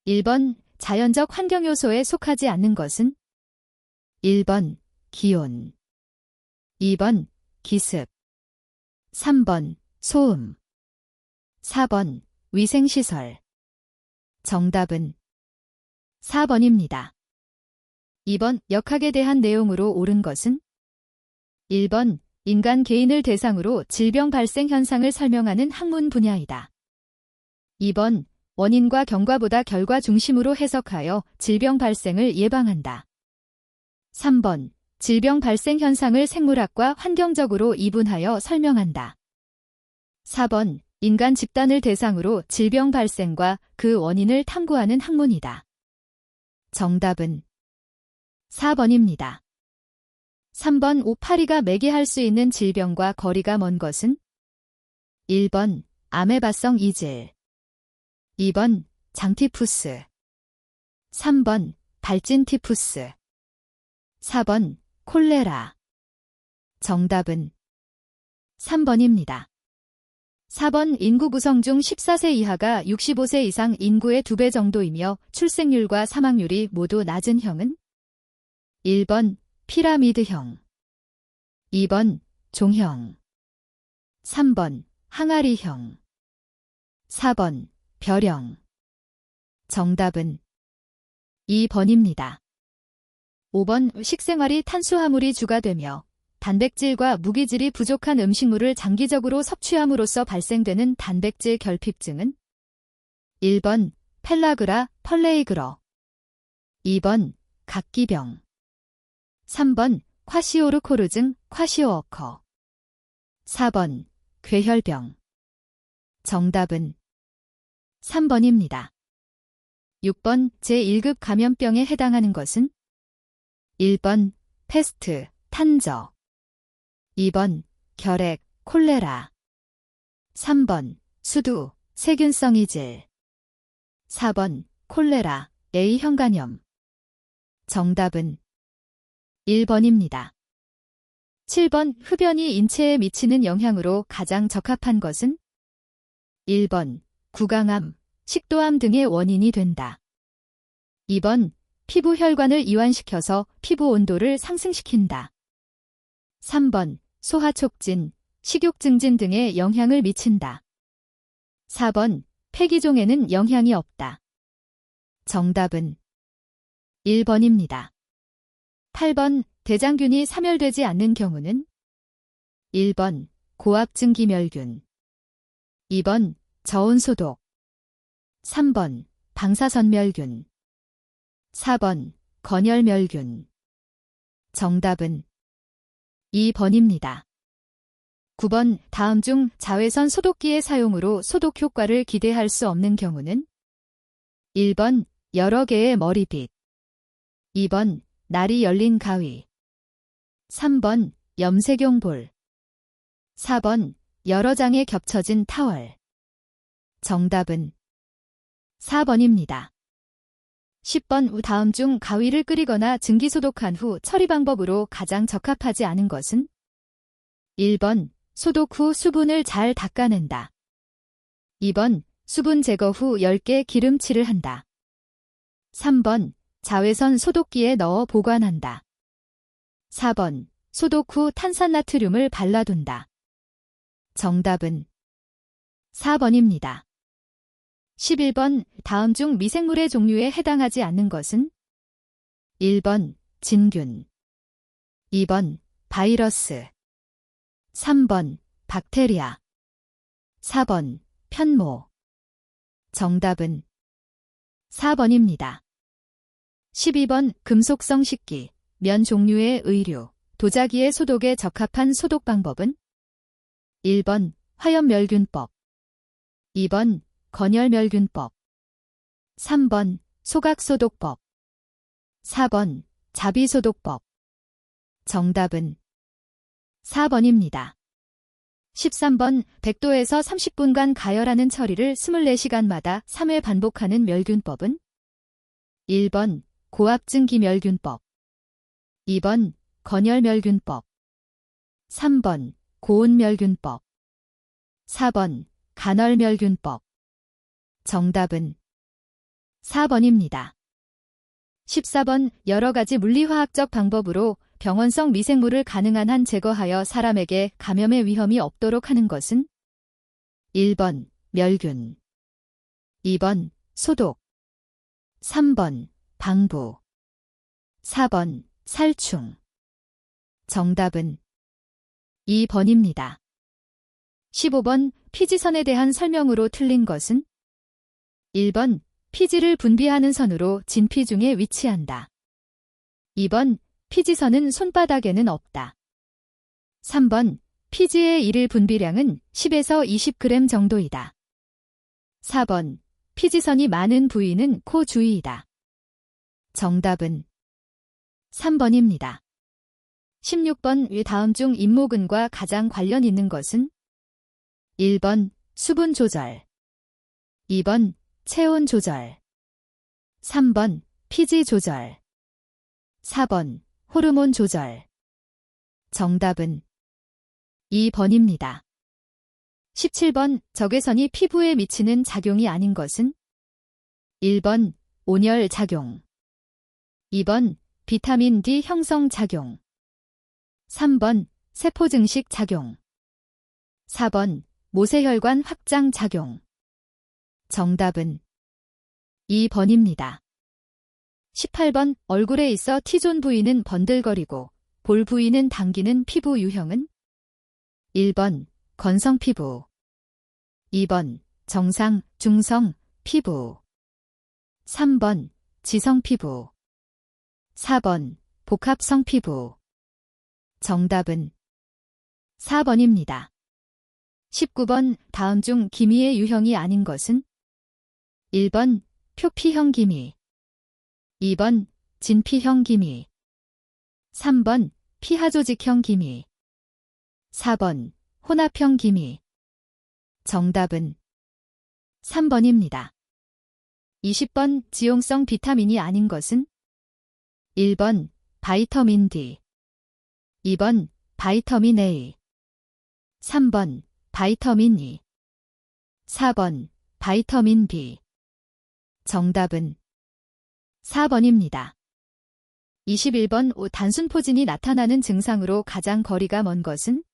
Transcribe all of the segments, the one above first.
1번 자연적 환경 요소에 속하지 않는 것은? 1번 기온, 2번 기습, 3번 소음, 4번 위생시설. 정답은 4번입니다. 2번 역학에 대한 내용으로 옳은 것은? 1번 인간 개인을 대상으로 질병 발생 현상을 설명하는 학문 분야이다. 2번 원인과 경과보다 결과 중심으로 해석하여 질병 발생을 예방한다. 3번 질병 발생 현상을 생물학과 환경적으로 이분하여 설명한다. 4번 인간 집단을 대상으로 질병 발생과 그 원인을 탐구하는 학문이다. 정답은 4번입니다. 3번 오파리가 매개할 수 있는 질병과 거리가 먼 것은? 1번 아메바성 이질, 2번 장티푸스, 3번 발진티푸스, 4번 콜레라. 정답은 3번입니다. 4번 인구 구성 중 14세 이하가 65세 이상 인구의 2배 정도이며 출생률과 사망률이 모두 낮은 형은? 1번 피라미드형, 2번 종형, 3번 항아리형, 4번 별형. 정답은 2번입니다. 5번 식생활이 탄수화물이 주가 되며 단백질과 무기질이 부족한 음식물을 장기적으로 섭취함으로써 발생되는 단백질 결핍증은? 1번 펠라그라 펄레이그러, 2번 각기병, 3번 콰시오르코르증 콰시오어커, 4번 괴혈병. 정답은 3번입니다. 6번 제1급 감염병에 해당하는 것은? 1번 패스트, 탄저, 2번 결핵, 콜레라, 3번 수두, 세균성 이질, 4번 콜레라, A형 간염. 정답은 1번입니다. 7번 흡연이 인체에 미치는 영향으로 가장 적합한 것은? 1번 구강암, 식도암 등의 원인이 된다. 2번 피부 혈관을 이완시켜서 피부 온도를 상승시킨다. 3번 소화 촉진, 식욕 증진 등의 영향을 미친다. 4번 폐기종에는 영향이 없다. 정답은 1번입니다. 8번 대장균이 사멸되지 않는 경우는? 1번 고압증기멸균, 2번 저온소독, 3번 방사선멸균, 4번 건열멸균. 정답은 2번입니다. 9번 다음 중 자외선 소독기의 사용으로 소독 효과를 기대할 수 없는 경우는? 1번 여러 개의 머리빗, 2번 날이 열린 가위, 3번 염색용볼, 4번 여러 장에 겹쳐진 타월. 정답은 4번입니다. 10번 다음 중 가위를 끓이거나 증기소독한 후 처리 방법으로 가장 적합하지 않은 것은? 1번 소독 후 수분을 잘 닦아낸다. 2번 수분 제거 후 얇게 기름칠을 한다. 3번 자외선 소독기에 넣어 보관한다. 4번 소독 후 탄산나트륨을 발라둔다. 정답은 4번입니다. 11번 다음 중 미생물의 종류에 해당하지 않는 것은? 1번 진균, 2번 바이러스, 3번 박테리아, 4번 편모. 정답은 4번입니다. 12번 금속성 식기, 면 종류의 의류, 도자기의 소독에 적합한 소독 방법은? 1번 화염멸균법, 2번 건열멸균법, 3번 소각소독법, 4번 자비소독법. 정답은 4번입니다. 13번 100도에서 30분간 가열하는 처리를 24시간마다 3회 반복하는 멸균법은? 1번 고압증기멸균법, 2번 건열멸균법, 3번 고온멸균법, 4번 간헐멸균법. 정답은 4번입니다. 14번 여러 가지 물리화학적 방법으로 병원성 미생물을 가능한 한 제거하여 사람에게 감염의 위험이 없도록 하는 것은 1번 멸균, 2번 소독, 3번 방부, 4번 살충. 정답은 2번입니다. 15번 피지선에 대한 설명으로 틀린 것은 1번 피지를 분비하는 선으로 진피 중에 위치한다. 2번 피지선은 손바닥에는 없다. 3번 피지의 일일 분비량은 10에서 20g 정도이다. 4번 피지선이 많은 부위는 코 주위이다. 정답은 3번입니다. 16번 위 다음 중 잇모근과 가장 관련 있는 것은 1번 수분 조절, 2번 체온 조절, 3번 피지 조절, 4번 호르몬 조절. 정답은 2번입니다. 17번 적외선이 피부에 미치는 작용이 아닌 것은 1번 온열 작용, 2번 비타민 D 형성 작용, 3번 세포 증식 작용, 4번 모세혈관 확장 작용. 정답은 2번입니다. 18번 얼굴에 있어 T존 부위는 번들거리고 볼 부위는 당기는 피부 유형은 1번 건성 피부, 2번 정상, 중성 피부, 3번 지성 피부, 4번 복합성 피부. 정답은 4번입니다. 19번 다음 중 기미의 유형이 아닌 것은 1번 표피형 기미, 2번 진피형 기미, 3번 피하조직형 기미, 4번 혼합형 기미. 정답은 3번입니다. 20번 지용성 비타민이 아닌 것은 1번 바이터민 D, 2번 바이터민 A, 3번 바이터민 E, 4번 바이터민 B. 정답은 4번입니다. 21번 단순포진이 나타나는 증상으로 가장 거리가 먼 것은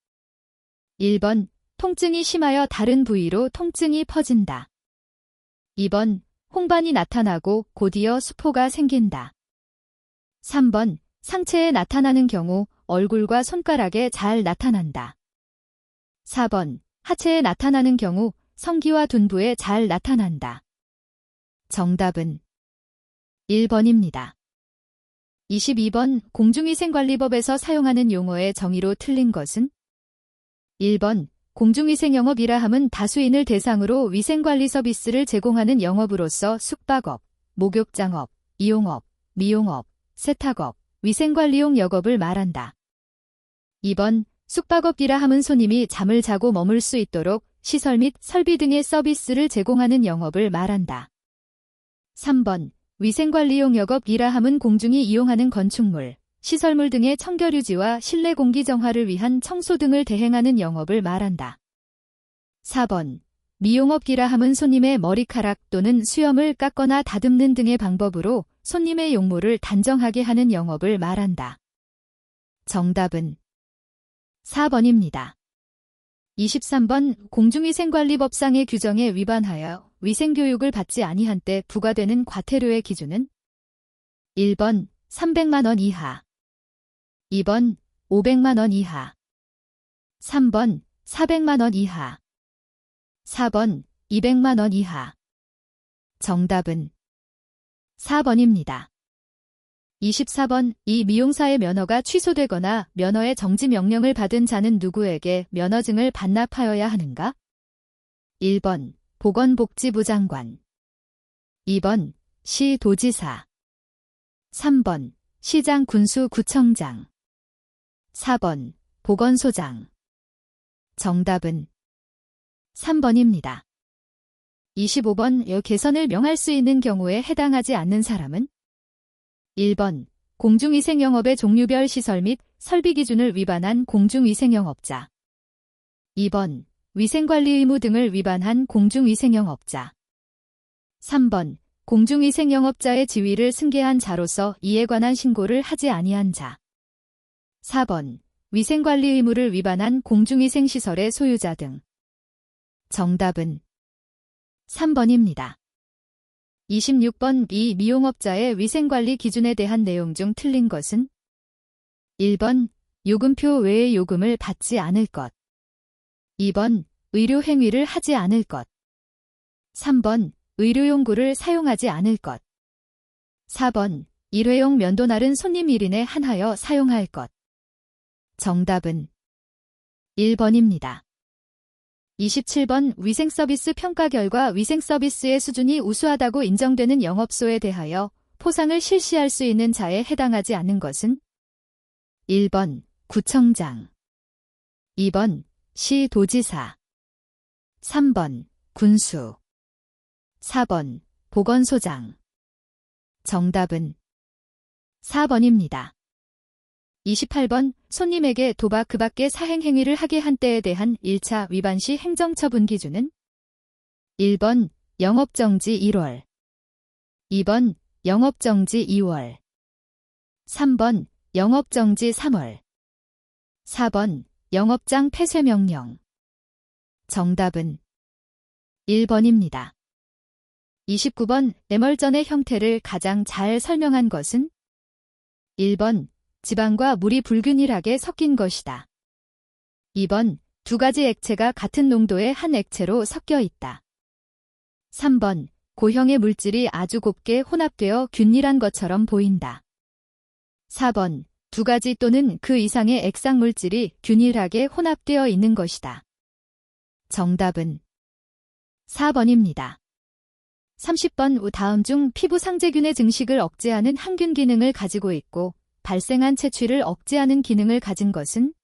1번 통증이 심하여 다른 부위로 통증이 퍼진다. 2번 홍반이 나타나고 곧이어 수포가 생긴다. 3번 상체에 나타나는 경우 얼굴과 손가락에 잘 나타난다. 4번 하체에 나타나는 경우 성기와 둔부에 잘 나타난다. 정답은 1번입니다. 22번 공중위생관리법에서 사용하는 용어의 정의로 틀린 것은 1번 공중위생영업이라 함은 다수인을 대상으로 위생관리 서비스를 제공하는 영업으로서 숙박업, 목욕장업, 이용업, 미용업, 세탁업, 위생관리용 역업을 말한다. 2번 숙박업이라 함은 손님이 잠을 자고 머물 수 있도록 시설 및 설비 등의 서비스를 제공하는 영업을 말한다. 3번 위생관리용 역업이라 함은 공중이 이용하는 건축물, 시설물 등의 청결유지와 실내 공기 정화를 위한 청소 등을 대행하는 영업을 말한다. 4번 미용업이라 함은 손님의 머리카락 또는 수염을 깎거나 다듬는 등의 방법으로 손님의 용모를 단정하게 하는 영업을 말한다. 정답은 4번입니다. 23번 공중위생관리법상의 규정에 위반하여 위생교육을 받지 아니한 때 부과되는 과태료의 기준은 1번 300만 원 이하, 2번 500만 원 이하, 3번 400만 원 이하, 4번 200만 원 이하. 정답은 4번입니다. 24번 이 미용사의 면허가 취소되거나 면허의 정지 명령을 받은 자는 누구에게 면허증을 반납하여야 하는가? 1번 보건복지부 장관, 2번 시도지사, 3번 시장 군수구청장, 4번 보건소장. 정답은 3번입니다. 25번 개선을 명할 수 있는 경우에 해당하지 않는 사람은 1번 공중위생영업의 종류별 시설 및 설비 기준을 위반한 공중위생영업자, 2번 위생관리 의무 등을 위반한 공중위생영업자, 3번 공중위생영업자의 지위를 승계한 자로서 이에 관한 신고를 하지 아니한 자. 4번. 위생관리 의무를 위반한 공중위생시설의 소유자 등. 정답은 3번입니다. 26번. 이 미용업자의 위생관리 기준에 대한 내용 중 틀린 것은? 1번. 요금표 외의 요금을 받지 않을 것. 2번. 의료 행위를 하지 않을 것. 3번. 의료용구를 사용하지 않을 것. 4번. 일회용 면도날은 손님 1인에 한하여 사용할 것. 정답은 1번입니다. 27번. 위생서비스 평가 결과 위생서비스의 수준이 우수하다고 인정되는 영업소에 대하여 포상을 실시할 수 있는 자에 해당하지 않는 것은? 1번. 구청장. 2번. 시도지사. 3번. 군수. 4번. 보건소장. 정답은 4번입니다. 28번. 손님에게 도박 그 밖의 사행행위를 하게 한 때에 대한 1차 위반 시 행정처분 기준은? 1번. 영업정지 1월. 2번. 영업정지 2월. 3번. 영업정지 3월. 4번. 영업장 폐쇄명령. 정답은 1번입니다. 29번. 매멀전의 형태를 가장 잘 설명한 것은? 1번. 지방과 물이 불균일하게 섞인 것이다. 2번. 두 가지 액체가 같은 농도의 한 액체로 섞여 있다. 3번. 고형의 물질이 아주 곱게 혼합되어 균일한 것처럼 보인다. 4번. 두 가지 또는 그 이상의 액상 물질이 균일하게 혼합되어 있는 것이다. 정답은 4번입니다. 30번. 다음 중 피부 상재균의 증식을 억제하는 항균 기능을 가지고 있고 발생한 채취를 억제하는 기능을 가진 것은?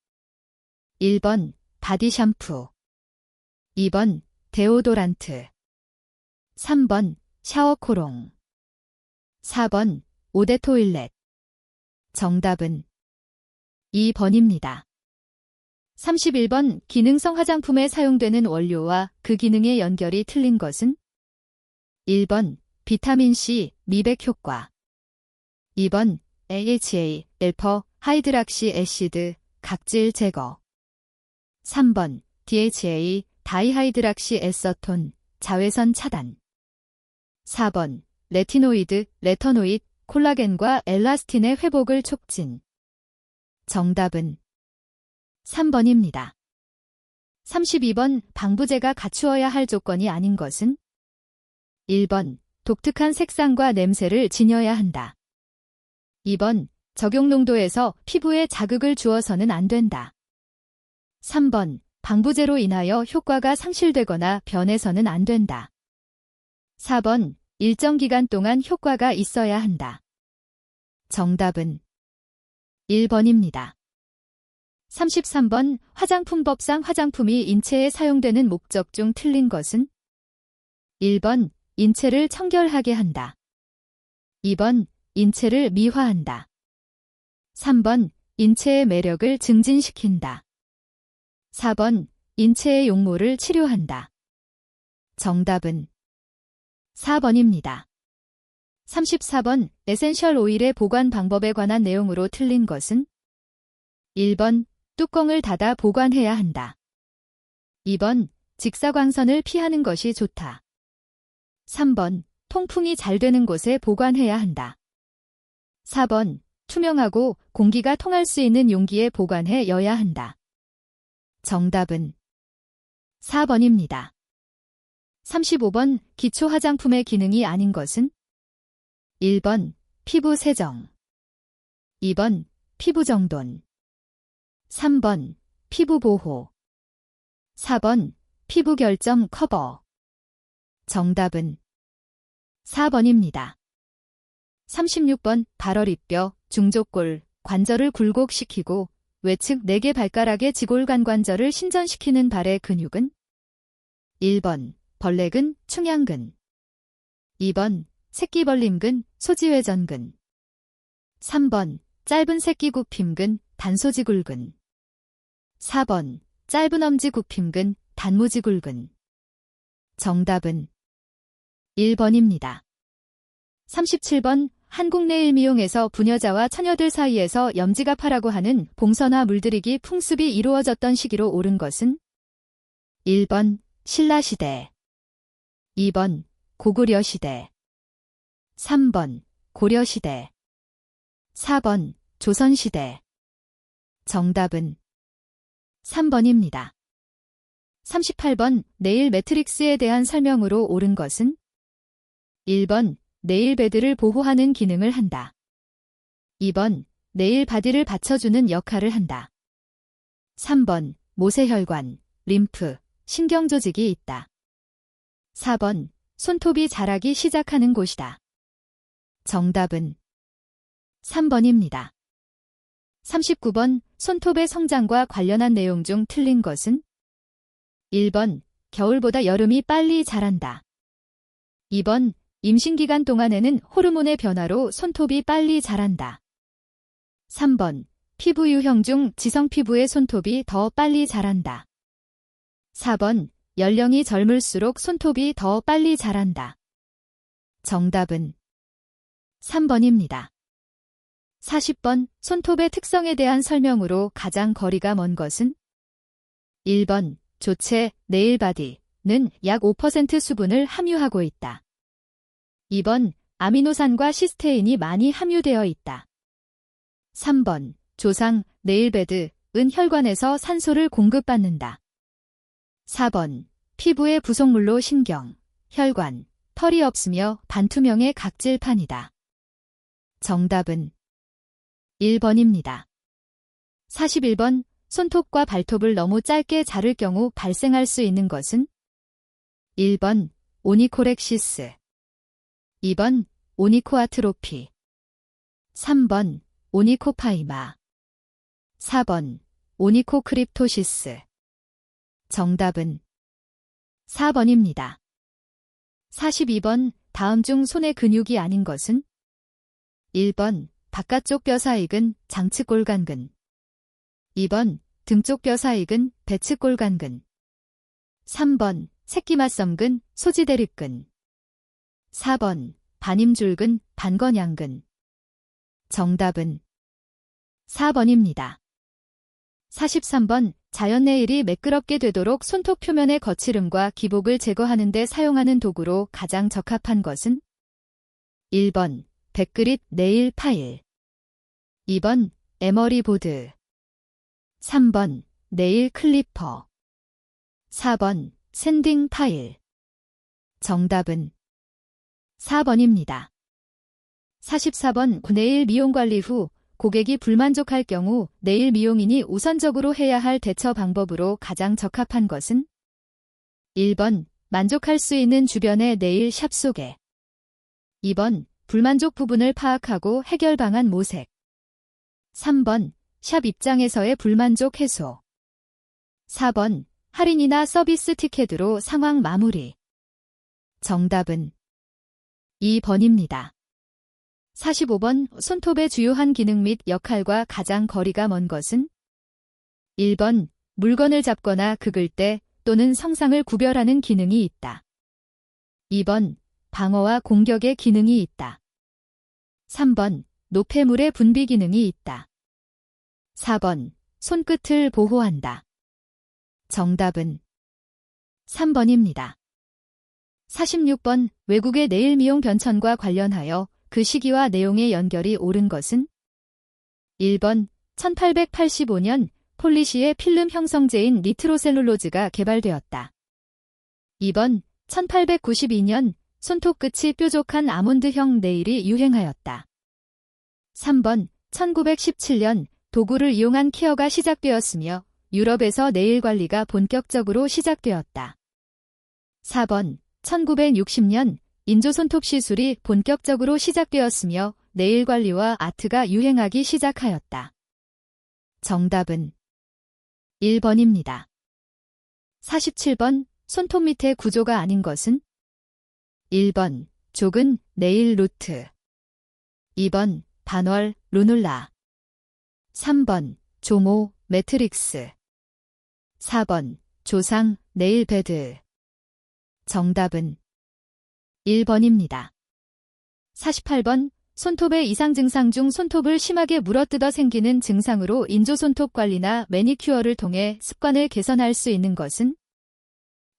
1번. 바디 샴푸. 2번. 데오도란트. 3번. 샤워코롱. 4번. 오데토일렛. 정답은 2번입니다. 31번. 기능성 화장품에 사용되는 원료와 그 기능의 연결이 틀린 것은? 1번. 비타민C, 미백 효과. 2번. AHA, 엘퍼, 하이드락시 애시드, 각질 제거. 3번. DHA, 다이하이드락시 에서톤, 자외선 차단. 4번. 레티노이드, 레터노ид, 콜라겐과 엘라스틴의 회복을 촉진. 정답은 3번입니다. 32번. 방부제가 갖추어야 할 조건이 아닌 것은? 1번. 독특한 색상과 냄새를 지녀야 한다. 2번. 적용 농도에서 피부에 자극을 주어서는 안 된다. 3번. 방부제로 인하여 효과가 상실되거나 변해서는 안 된다. 4번. 일정 기간 동안 효과가 있어야 한다. 정답은 1번입니다. 33번. 화장품법상 화장품이 인체에 사용되는 목적 중 틀린 것은? 1번. 인체를 청결하게 한다. 2번. 인체를 미화한다. 3번. 인체의 매력을 증진시킨다. 4번. 인체의 용모를 치료한다. 정답은 4번입니다. 34번. 에센셜 오일의 보관 방법에 관한 내용으로 틀린 것은? 1번. 뚜껑을 닫아 보관해야 한다. 2번. 직사광선을 피하는 것이 좋다. 3번. 통풍이 잘 되는 곳에 보관해야 한다. 4번. 투명하고 공기가 통할 수 있는 용기에 보관해 여야 한다. 정답은 4번입니다. 35번. 기초 화장품의 기능이 아닌 것은? 1번. 피부 세정. 2번. 피부 정돈. 3번. 피부 보호. 4번. 피부 결점 커버. 정답은 4번입니다. 36번. 발어리뼈, 중족골, 관절을 굴곡시키고 외측 4개 발가락의 지골간관절을 신전시키는 발의 근육은? 1번. 벌레근, 충양근. 2번. 새끼벌림근, 소지회전근. 3번. 짧은 새끼굽힘근, 단소지굴근. 4번. 짧은 엄지굽힘근, 단무지굴근. 정답은 1번입니다. 37번 한국내일미용에서 부녀자와 처녀들 사이에서 염지갑하라고 하는 봉선화 물들이기 풍습이 이루어졌던 시기로 옳은 것은 1번 신라시대, 2번 고구려시대, 3번 고려시대, 4번 조선시대. 정답은 3번입니다. 38번 네일 매트릭스에 대한 설명으로 옳은 것은 1번 네일베드를 보호하는 기능을 한다. 2번 네일 바디를 받쳐주는 역할을 한다. 3번 모세혈관, 림프, 신경조직이 있다. 4번 손톱이 자라기 시작하는 곳이다. 정답은 3번입니다. 39번 손톱의 성장과 관련한 내용 중 틀린 것은 1번 겨울보다 여름이 빨리 자란다. 2번 임신기간 동안에는 호르몬의 변화로 손톱이 빨리 자란다. 3번 피부 유형 중 지성 피부의 손톱이 더 빨리 자란다. 4번 연령이 젊을수록 손톱이 더 빨리 자란다. 정답은 3번입니다. 40번 손톱의 특성에 대한 설명으로 가장 거리가 먼 것은 1번 조체 네일바디는 약 5% 수분을 함유하고 있다. 2번 아미노산과 시스테인이 많이 함유되어 있다. 3번 조상 네일베드은 혈관에서 산소를 공급받는다. 4번 피부의 부속물로 신경, 혈관, 털이 없으며 반투명의 각질판이다. 정답은 1번입니다. 41번 손톱과 발톱을 너무 짧게 자를 경우 발생할 수 있는 것은 1번 오니코렉시스, 2번 오니코아트로피, 3번 오니코파이마, 4번 오니코크립토시스. 정답은 4번입니다. 42번 다음 중 손의 근육이 아닌 것은 1번 바깥쪽 뼈 사익은 장측골간근, 2번 등쪽 뼈 사익은 배측골간근, 3번 새끼맛섬근 소지대립근, 4번 반임줄근 반건양근. 정답은 4번입니다. 43번 자연 네일이 매끄럽게 되도록 손톱 표면의 거칠음과 기복을 제거하는 데 사용하는 도구로 가장 적합한 것은 1번 백그릿 네일 파일, 2번 에머리 보드, 3번 네일 클리퍼, 4번 샌딩 파일. 정답은 4번입니다. 44번 네일 미용 관리 후 고객이 불만족할 경우 네일 미용인이 우선적으로 해야 할 대처 방법으로 가장 적합한 것은 1번 만족할 수 있는 주변의 네일 샵 소개, 2번 불만족 부분을 파악하고 해결 방안 모색, 3번 샵 입장에서의 불만족 해소, 4번 할인이나 서비스 티켓으로 상황 마무리. 정답은 2번입니다. 45번 손톱의 주요한 기능 및 역할과 가장 거리가 먼 것은 1번 물건을 잡거나 긁을 때 또는 성상을 구별하는 기능이 있다. 2번 방어와 공격의 기능이 있다. 3번 노폐물의 분비 기능이 있다. 4번 손끝을 보호한다. 정답은 3번입니다. 46번 외국의 네일 미용 변천과 관련하여 그 시기와 내용의 연결이 옳은 것은 1번 1885년 폴리시의 필름 형성제인 니트로셀룰로즈가 개발되었다. 2번 1892년 손톱 끝이 뾰족한 아몬드형 네일이 유행하였다. 3번 1917년 도구를 이용한 케어가 시작되었으며 유럽에서 네일 관리가 본격적으로 시작되었다. 4번 1960년 인조 손톱 시술이 본격적으로 시작되었으며 네일 관리와 아트가 유행하기 시작하였다. 정답은 1번입니다. 47번 손톱 밑의 구조가 아닌 것은 1번 족은 네일 루트, 2번 반월 루눌라, 3번 조모 매트릭스, 4번 조상 네일 베드. 정답은 1번입니다. 48번 손톱의 이상 증상 중 손톱을 심하게 물어뜯어 생기는 증상으로 인조손톱 관리나 매니큐어를 통해 습관을 개선할 수 있는 것은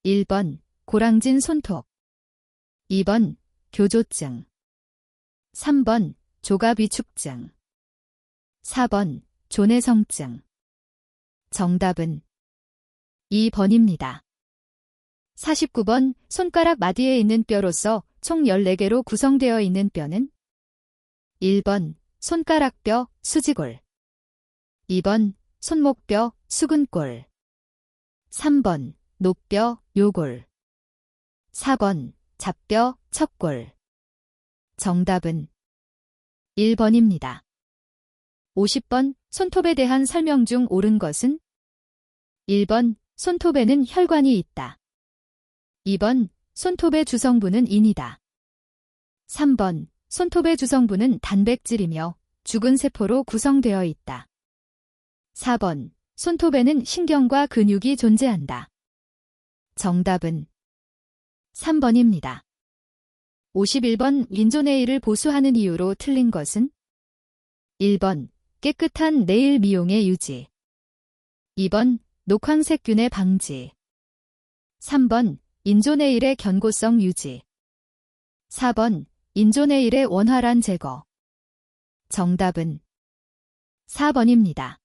1번 고랑진 손톱, 2번 교조증, 3번 조갑위축증, 4번 조내성증. 정답은 2번입니다. 49번 손가락 마디에 있는 뼈로서 총 14개로 구성되어 있는 뼈는 1번 손가락뼈, 수지골, 2번 손목뼈, 수근골, 3번 노뼈, 요골, 4번 잡뼈, 척골. 정답은 1번입니다. 50번 손톱에 대한 설명 중 옳은 것은 1번 손톱에는 혈관이 있다. 2번 손톱의 주성분은 인이다. 3번 손톱의 주성분은 단백질이며 죽은 세포로 구성되어 있다. 4번 손톱에는 신경과 근육이 존재한다. 정답은 3번입니다. 51번 인조네일을 보수하는 이유로 틀린 것은 1번 깨끗한 네일 미용의 유지, 2번 녹황색균의 방지, 3번 인조네일의 견고성 유지, 4번 인조네일의 원활한 제거. 정답은 4번입니다.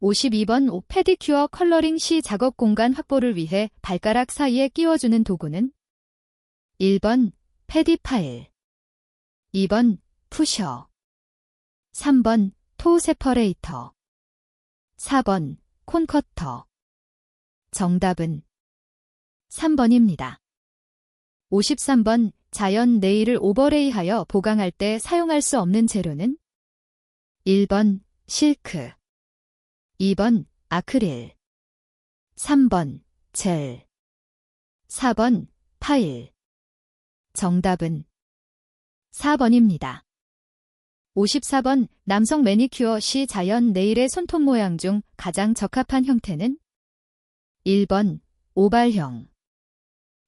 52번 페디큐어 컬러링 시 작업 공간 확보를 위해 발가락 사이에 끼워주는 도구는 1번 패디 파일, 2번 푸셔, 3번 토 세퍼레이터, 4번 콘커터. 정답은 3번입니다. 53번 자연 네일을 오버레이하여 보강할 때 사용할 수 없는 재료는 1번 실크, 2번 아크릴, 3번 젤, 4번 파일. 정답은 4번입니다. 54번 남성 매니큐어 시 자연 네일의 손톱 모양 중 가장 적합한 형태는 1번 오발형,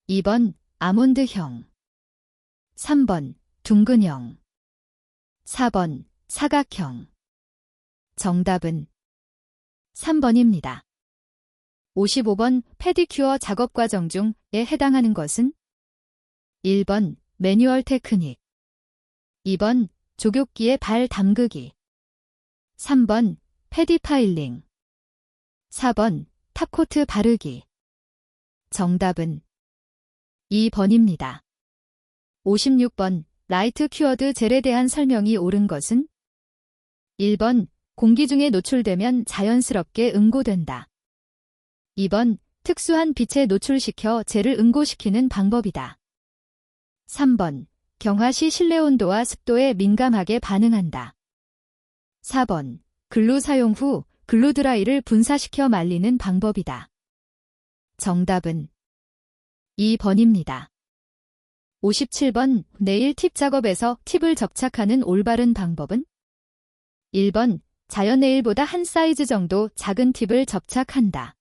2번 아몬드형, 3번 둥근형, 4번 사각형. 정답은 3번입니다. 55번 페디큐어 작업 과정 중에 해당하는 것은 1번 매뉴얼 테크닉, 2번 조교기에 발 담그기, 3번 패디 파일링, 4번 탑코트 바르기. 정답은 2번입니다. 56번 라이트 큐어드 젤에 대한 설명이 옳은 것은 1번 공기 중에 노출되면 자연스럽게 응고된다. 2번 특수한 빛에 노출시켜 젤을 응고시키는 방법이다. 3번 경화 시 실내 온도와 습도에 민감하게 반응한다. 4번 글루 사용 후 글루 드라이를 분사시켜 말리는 방법이다. 정답은 2번입니다. 57번 네일 팁 작업에서 팁을 접착하는 올바른 방법은 1번 자연 네일보다 한 사이즈 정도 작은 팁을 접착한다.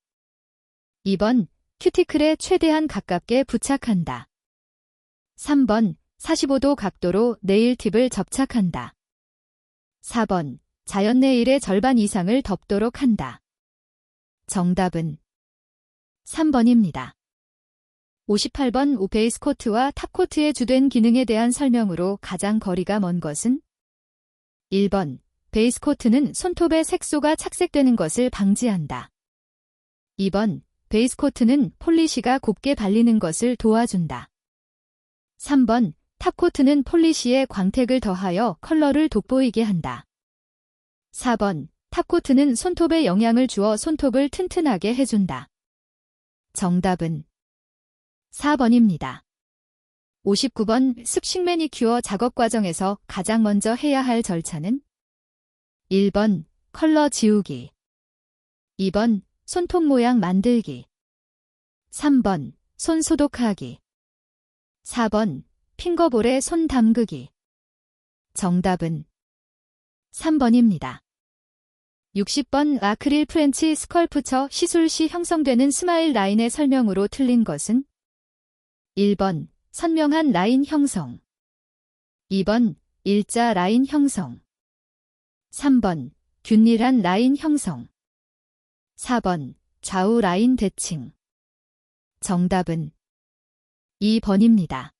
2번 큐티클에 최대한 가깝게 부착한다. 3번 45도 각도로 네일 팁을 접착한다. 4번 자연 네일의 절반 이상을 덮도록 한다. 정답은 3번입니다. 58번 베이스 코트와 탑 코트의 주된 기능에 대한 설명으로 가장 거리가 먼 것은 1번 베이스 코트는 손톱에 색소가 착색되는 것을 방지한다. 2번 베이스 코트는 폴리시가 곱게 발리는 것을 도와준다. 3번 탑 코트는 폴리시에 광택을 더하여 컬러를 돋보이게 한다. 4번 탑 코트는 손톱에 영향을 주어 손톱을 튼튼하게 해준다. 정답은 4번입니다. 59번 습식 매니큐어 작업 과정에서 가장 먼저 해야 할 절차는 1번 컬러 지우기, 2번 손톱 모양 만들기, 3번 손 소독하기, 4번 핑거볼에 손 담그기. 정답은 3번입니다. 60번 아크릴 프렌치 스컬프처 시술 시 형성되는 스마일 라인의 설명으로 틀린 것은 1번 선명한 라인 형성, 2번 일자 라인 형성. 3번 균일한 라인 형성. 4번 좌우 라인 대칭. 정답은 2번입니다.